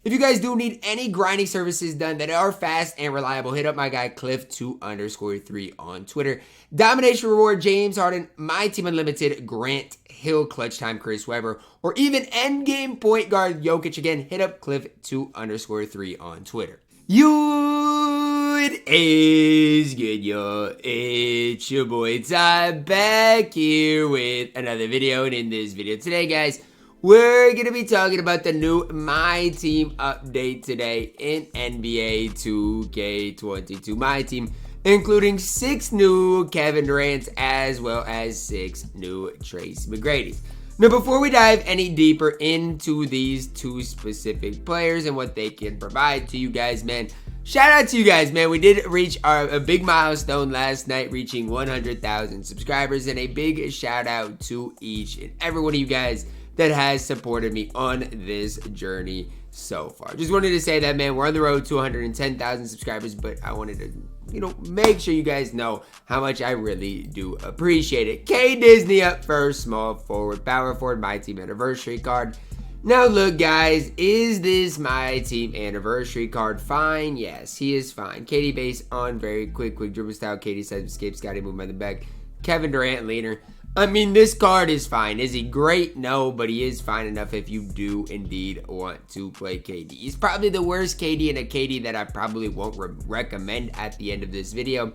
If you guys do need any grinding services done that are fast and reliable, hit up my guy Cliff2_3 on Twitter. Domination Reward, James Harden, MyTEAM Unlimited, Grant Hill, Clutch Time, Chris Webber, or even endgame point guard Jokic. Again, hit up Cliff2_3 on Twitter. It is good, yo. It's your boy Ty back here with another video. And in this video today, guys, we're going to be talking about the new MyTEAM update today in NBA 2K22 MyTEAM, including 6 new Kevin Durants as well as 6 new Tracy McGradys. Now, before we dive any deeper into these 2 specific players and what they can provide to you guys, man, shout out to you guys, man. We did reach a big milestone last night, reaching 100,000 subscribers, and a big shout out to each and every one of you guys that has supported me on this journey so far. Just wanted to say that, man, we're on the road to 110,000 subscribers, but I wanted to, make sure you guys know how much I really do appreciate it. K Disney up first, small forward, power forward, MyTEAM anniversary card. Now look, guys, is this MyTEAM anniversary card fine? Yes, he is fine. KD base on, very quick dribble style, KD size escape, Scotty move by the back, Kevin Durant leaner. I mean, this card is fine. Is he great? No, but he is fine enough if you do indeed want to play KD. He's probably the worst KD and a KD that I probably won't recommend at the end of this video.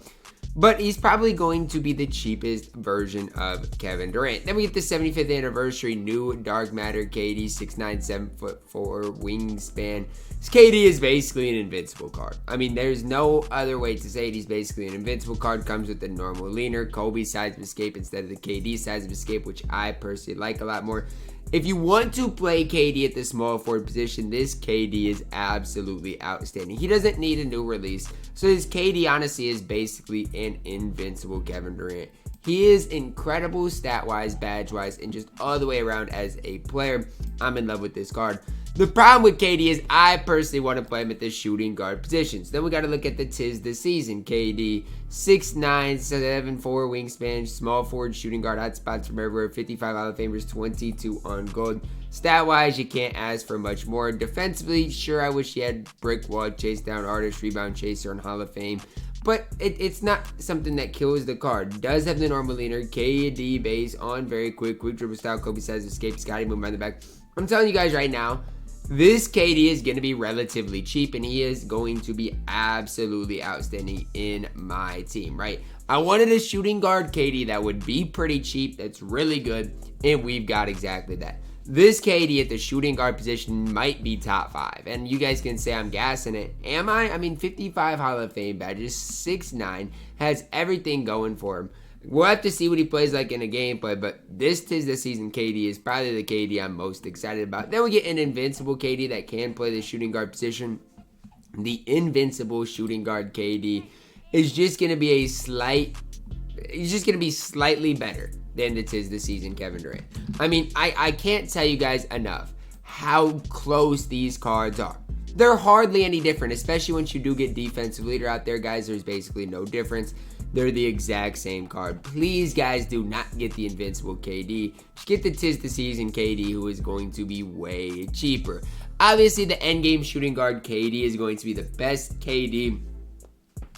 But he's probably going to be the cheapest version of Kevin Durant. Then we get the 75th anniversary new Dark Matter KD, 6'9", 7'4" wingspan. This KD is basically an invincible card. I mean, there's no other way to say it. He's basically an invincible card. Comes with the normal leaner, Kobe size of escape instead of the KD size of escape, which I personally like a lot more. If you want to play KD at the small forward position, this KD is absolutely outstanding. He doesn't need a new release. So this KD honestly is basically an invincible Kevin Durant. He is incredible stat-wise, badge-wise, and just all the way around as a player. I'm in love with this card. The problem with KD is I personally want to play him at the shooting guard positions. Then we got to look at the tis this season. KD, 6'9", 7'4" wingspan, small forward, shooting guard, hot spots from everywhere, 55 Hall of Famers, 22 on gold. Stat-wise, you can't ask for much more. Defensively, sure, I wish he had brick wall, chase down artist, rebound chaser, and Hall of Fame. But it's not something that kills the card. Does have the normal leaner, KD base on, very quick dribble style, Kobe size escape, Scotty move by the back. I'm telling you guys right now, this KD is going to be relatively cheap, and he is going to be absolutely outstanding in my team, right? I wanted a shooting guard KD that would be pretty cheap, that's really good, and we've got exactly that. This KD at the shooting guard position might be top 5, and you guys can say I'm gassing it. Am I? I mean, 55 Hall of Fame badges, 6'9", has everything going for him. We'll have to see what he plays like in a gameplay, but this tis the season KD is probably the KD I'm most excited about. Then we get an invincible KD that can play the shooting guard position. The invincible shooting guard KD is just going to be he's just going to be slightly better than the tis the season Kevin Durant. I mean, I can't tell you guys enough how close these cards are. They're hardly any different, especially once you do get defensive leader out there, guys. There's basically no difference. They're the exact same card. Please, guys, do not get the invincible KD. Just get the tis the season KD, who is going to be way cheaper. Obviously, the endgame shooting guard KD is going to be the best KD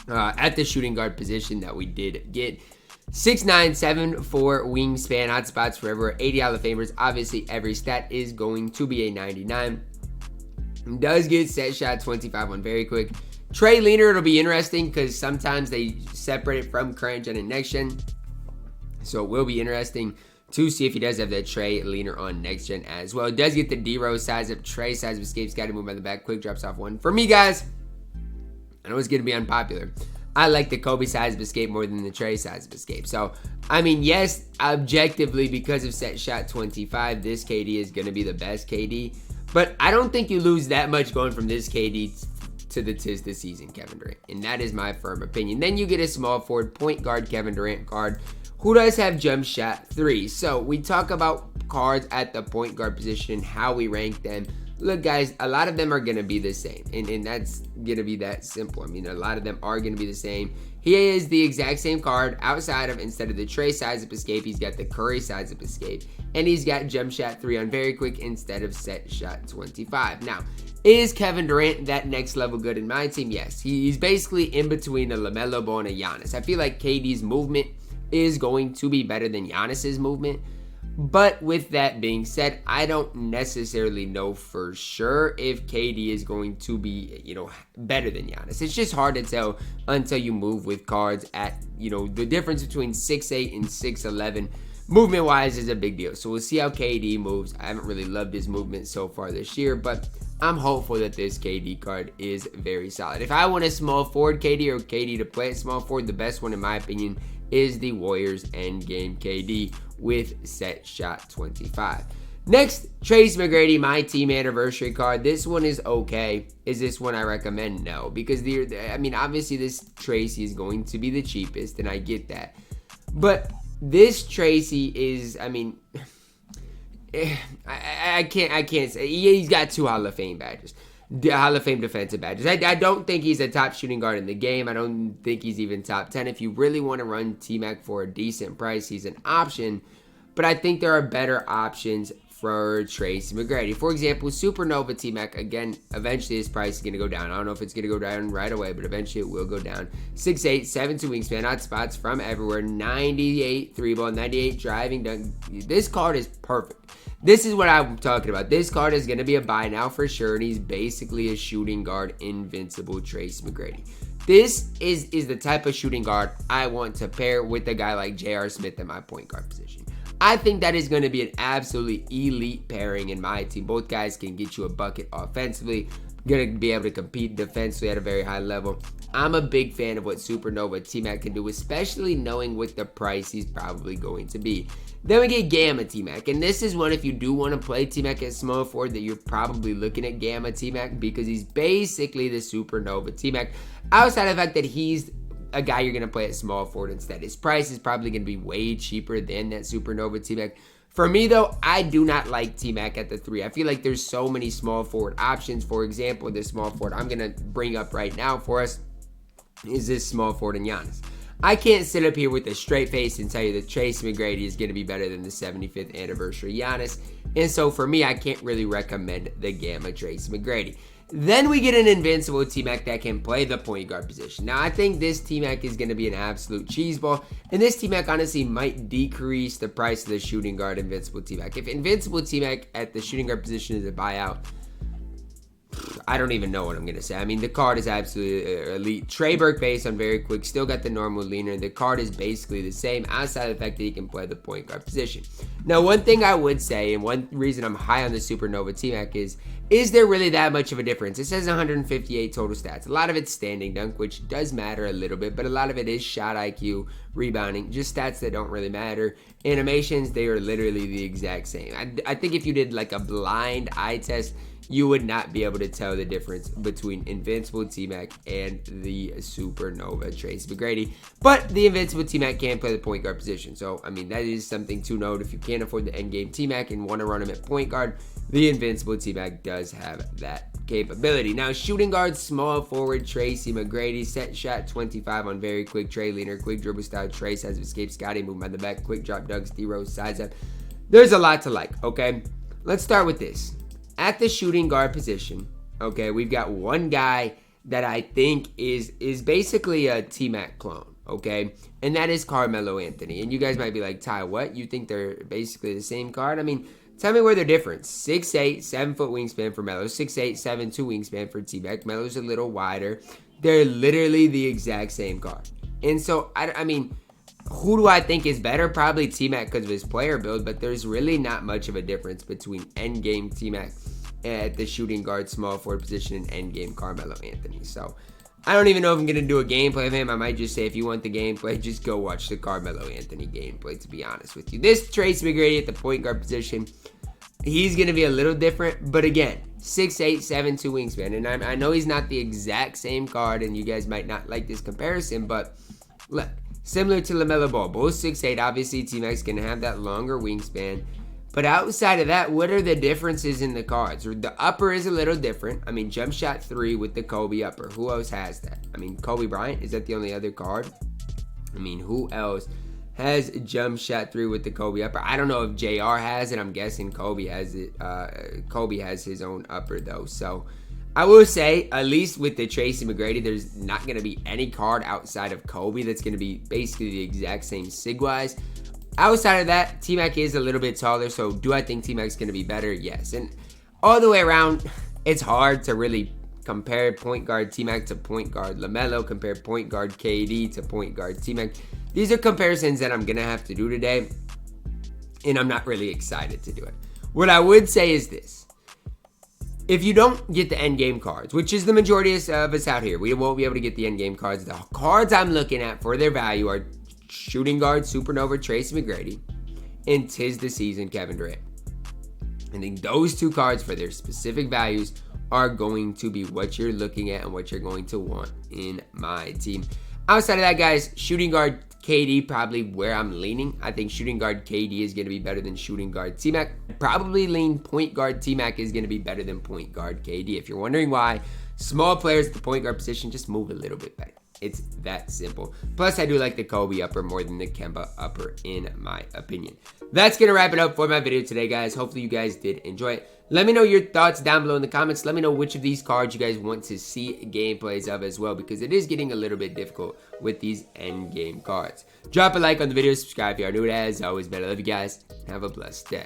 at the shooting guard position that we did get. 6'9", 7'4" wingspan, hot spots forever, 80 Hall of Famers. Obviously, every stat is going to be a 99. Does get set shot 25 on very quick. Trey leaner, it'll be interesting because sometimes they separate it from current gen and next gen. So it will be interesting to see if he does have that Trey leaner on next gen as well. It does get the D-Rose size of Trey, size of escapes, got to move by the back, quick drops off 1. For me, guys, I know it's going to be unpopular. I like the Kobe size of escape more than the Trey size of escape. So, I mean, yes, objectively, because of set shot 25, this KD is going to be the best KD. But I don't think you lose that much going from this KD to the tis this season Kevin Durant. And that is my firm opinion. Then you get a small forward point guard Kevin Durant card who does have jump shot 3. So we talk about cards at the point guard position, how we rank them. Look, guys, a lot of them are going to be the same. And that's going to be that simple. I mean, a lot of them are going to be the same. He is the exact same card outside of, instead of the Trey size of escape, he's got the Curry size of escape. And he's got jump shot 3 on very quick instead of set shot 25. Now, Is Kevin Durant that next level good in my team? Yes. He's basically in between a LaMelo Ball and a Giannis. I feel like KD's movement is going to be better than Giannis's movement. But with that being said, I don't necessarily know for sure if KD is going to be, better than Giannis. It's just hard to tell until you move with cards at, the difference between 6'8 and 6'11 movement-wise is a big deal. So we'll see how KD moves. I haven't really loved his movement so far this year, but I'm hopeful that this KD card is very solid. If I want a small forward KD or KD to play at small forward, the best one in my opinion is the Warriors endgame KD with set shot 25. Next, Tracy McGrady, my team anniversary card. This one is okay. Is this one I recommend? No, because obviously this Tracy is going to be the cheapest, and I get that. But this Tracy is, I can't say. He's got 2 Hall of Fame badges. Hall of Fame defensive badges. I don't think he's a top shooting guard in the game. I don't think he's even top 10. If you really want to run T-Mac for a decent price, he's an option. But I think there are better options for Tracy McGrady. For example, Supernova T-Mac, again, eventually his price is going to go down. I don't know if it's going to go down right away, but eventually it will go down. 6'8", 7'2" wingspan, hot spots from everywhere, 98 3 ball, 98 driving dunk. This card is perfect. This is what I'm talking about. This card is going to be a buy now for sure, and he's basically a shooting guard, invincible Tracy McGrady. This is the type of shooting guard I want to pair with a guy like J.R. Smith at my point guard position. I think that is going to be an absolutely elite pairing in my team. Both guys can get you a bucket offensively, going to be able to compete defensively at a very high level. I'm a big fan of what Supernova T-Mac can do, especially knowing what the price he's probably going to be. Then we get Gamma T-Mac, and this is one, if you do want to play T-Mac at small forward, that you're probably looking at Gamma T-Mac because he's basically the Supernova T-Mac. Outside of the fact that he's a guy you're going to play at small forward instead. His price is probably going to be way cheaper than that Supernova T-Mac. For me, though, I do not like T-Mac at the 3. I feel like there's so many small forward options. For example, this small forward I'm going to bring up right now for us is this small forward in Giannis. I can't sit up here with a straight face and tell you that Tracy McGrady is going to be better than the 75th anniversary Giannis. And so for me, I can't really recommend the Gamma Tracy McGrady. Then we get an invincible T-Mac that can play the point guard position. Now, I think this T-Mac is going to be an absolute cheeseball. And this T-Mac honestly might decrease the price of the shooting guard invincible T-Mac. If invincible T-Mac at the shooting guard position is a buyout, I don't even know what I'm going to say. I mean, the card is absolutely elite. Trey Burke base on very quick. Still got the normal leaner. The card is basically the same outside of the fact that he can play the point guard position. Now, one thing I would say, and one reason I'm high on the Supernova T-Mac is there really that much of a difference? It says 158 total stats. A lot of it's standing dunk, which does matter a little bit, but a lot of it is shot IQ, rebounding, just stats that don't really matter. Animations, they are literally the exact same. I think if you did like a blind eye test, you would not be able to tell the difference between Invincible T-Mac and the Supernova Tracy McGrady. But the Invincible T-Mac can play the point guard position. So, I mean, that is something to note. If you can't afford the endgame T-Mac and want to run him at point guard, the Invincible T-Mac does have that capability. Now, shooting guard, small forward, Tracy McGrady, set shot 25 on very quick, Trey leaner, quick dribble style, Trace has escaped Scotty, move by the back, quick drop dunks, D-Rose, sides up. There's a lot to like, okay? Let's start with this. At the shooting guard position, okay, we've got one guy that I think is basically a T-Mac clone, okay? And that is Carmelo Anthony. And you guys might be like, Ty, what? You think they're basically the same card? I mean, tell me where they're different. 6'8", 7-foot wingspan for Melo. 6'8", 7'2" wingspan for T-Mac. Melo's a little wider. They're literally the exact same card. And so, I mean, who do I think is better? Probably T-Mac because of his player build, but there's really not much of a difference between endgame T-Mac at the shooting guard small forward position and endgame Carmelo Anthony. So I don't even know if I'm going to do a gameplay of him. I might just say if you want the gameplay, just go watch the Carmelo Anthony gameplay, to be honest with you. This Tracy McGrady at the point guard position, he's going to be a little different, but again, 6'8", 7'2" wingspan. And I know he's not the exact same card, and you guys might not like this comparison, but look, similar to LaMelo Ball, both 6'8", obviously T-Mac's going to have that longer wingspan. But outside of that, what are the differences in the cards? The upper is a little different. I mean, jump shot 3 with the Kobe upper. Who else has that? I mean, Kobe Bryant, is that the only other card? I mean, who else has jump shot 3 with the Kobe upper? I don't know if JR has it. I'm guessing Kobe has it. Kobe has his own upper, though. So I will say, at least with the Tracy McGrady, there's not going to be any card outside of Kobe that's going to be basically the exact same sig-wise. Outside of that, T-Mac is a little bit taller, so do I think T-Mac's going to be better? Yes. And all the way around, it's hard to really compare point guard T-Mac to point guard LaMelo, compare point guard KD to point guard T-Mac. These are comparisons that I'm going to have to do today, and I'm not really excited to do it. What I would say is this. If you don't get the endgame cards, which is the majority of us out here, we won't be able to get the endgame cards. The cards I'm looking at for their value are shooting guard Supernova Tracy McGrady and 'Tis the Season Kevin Durant. I think those two cards for their specific values are going to be what you're looking at and what you're going to want in my team. Outside of that, guys, shooting guard KD probably where I'm leaning. I think shooting guard KD is going to be better than shooting guard T-Mac. Probably lean point guard T-Mac is going to be better than point guard KD. If you're wondering why, small players at the point guard position just move a little bit better. It's that simple. Plus, I do like the Kobe upper more than the Kemba upper in my opinion. That's going to wrap it up for my video today, guys. Hopefully you guys did enjoy it. Let me know your thoughts down below in the comments. Let me know which of these cards you guys want to see gameplays of as well, because it is getting a little bit difficult with these end game cards. Drop a like on the video, subscribe if you are new. As always, man, I love you guys. Have a blessed day.